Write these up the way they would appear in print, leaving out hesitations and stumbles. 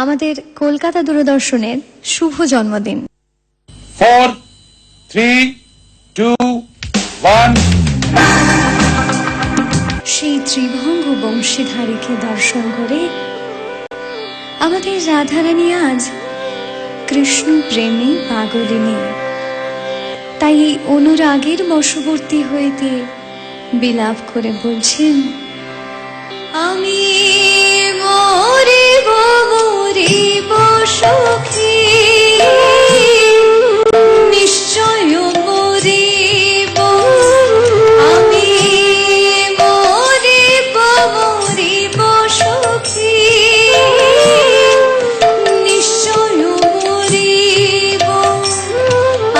আমাদের কলকাতা দূরদর্শনের শুভ জন্মদিন। 4, 3, 2, 1। সেই ত্রিভঙ্গ বংশীধারীকে দর্শন করে আমাদের রাধারানী আজ কৃষ্ণ প্রেমে পাগলিনী। তাই এই অনুরাগের বশবর্তী হইতে বিলাপ করে বলছেন, আমি মরিব মরিব সখী, নিশ্চয় মরিব। আমি মরিব মরিব সখী, নিশ্চয় মরিব।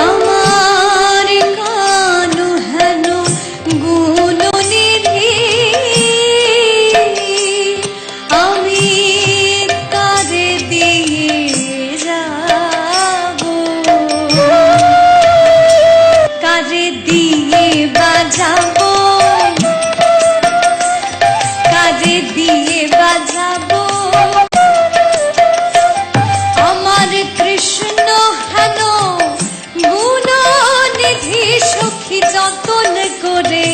আমার কানু হেন গুণনিধি, আমি কারে দিয়ে যাব, কারে দিয়ে বাজাবো, কারে দিয়ে বাজাবো। আমার কৃষ্ণ হেন গুণনিধি, সখী যতন করে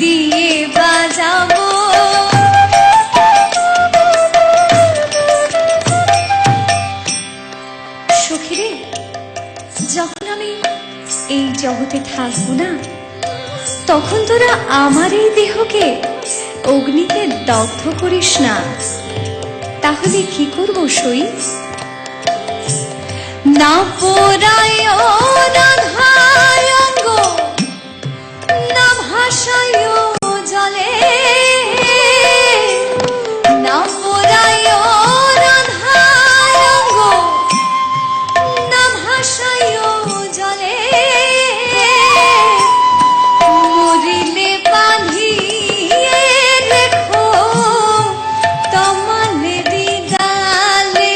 দিয়ে বাজাবো। সখীরে, যখন আমি এই জগতে থাকবো না, তখন তোরা আমার এই দেহকে অগ্নিতে দগ্ধ করিস না। তাহলে কি করবো সই? না পোড়ায় রাধায় অঙ্গ, না ভাসায় জলে। না পোড়ায় রাধায় অঙ্গ, না ভাসায় জলে। মরিলে বাঁধিয়ে রেখো তমালেরি ডালে।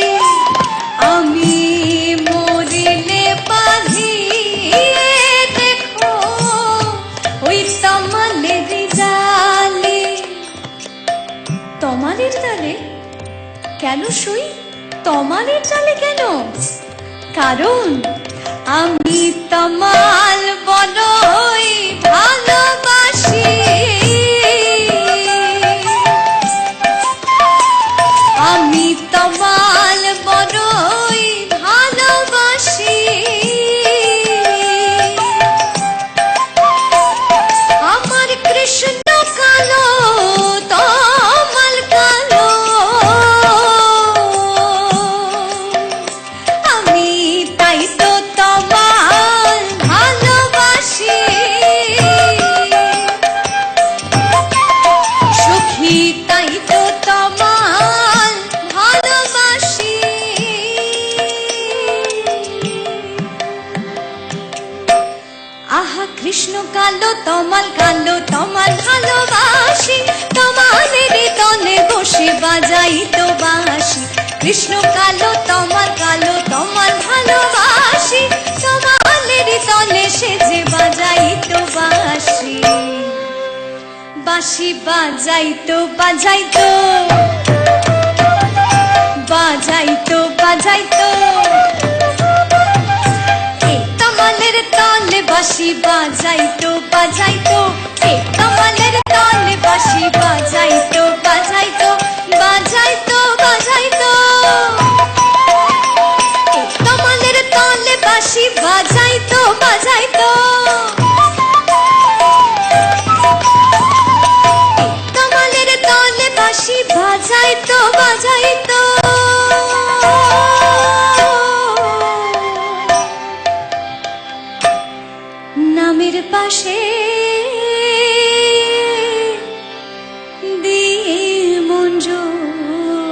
আমি মরিলে বাঁধিয়ে রেখো ওই তমালেরি ডালে। তমালের ডালে কেন সই? তমালের ডালে কেন? কারণ আমি তমাল বড়ই ভালোবাসি। আমি তমাল বড়ই ভালোবাসি। আমার কৃষ্ণ কালো, তমাল কালো। আমি তাই তো তমাল ভালোবাসি। সখী তাই তো তমাল ভালোবাসি। আহা কৃষ্ণ কালো, তমাল কালো, তমাল ভালোবাসি। তমালের তলে বসে বাজাই তো বাঁশি। কৃষ্ণ কালো, তমাল কালো, তমাল ভালোবাসি। তমালের তলে সেজে বাজাই তো বাঁশি। বাঁশি বাজাই তো বাজাই তো, বাজাই তো বাজাই তো। তমালের তলে বাঁশি বাজাই তো বাজাই তো। তমালের তলে বাঁশি বাজাই তো বাজাই তো, বাজাই তো বাজাই তো। তমালের তলে বাঁশি বাজাই তো বাজাই তো। তমালের তলে বাঁশি বাজাই তো বাজাই তো। নামের পাশে দিয়ে মঞ্জুরি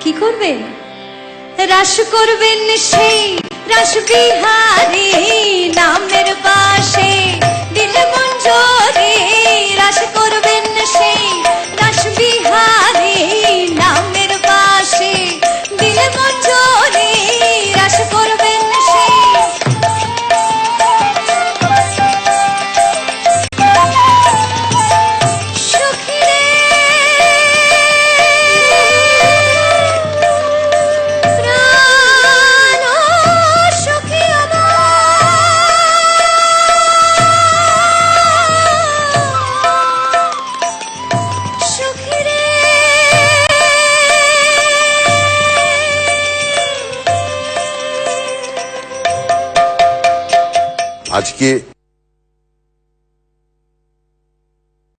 কি করবেন? রাস করবেন সেই রাস বিহারী। নামের পাশে দিলে মঞ্জুরি, রাস করবেন সেই রাস বিহারী। নামের পাশে দিলে মঞ্জুরি, রাস করবেন সেই। সখী রে আজকে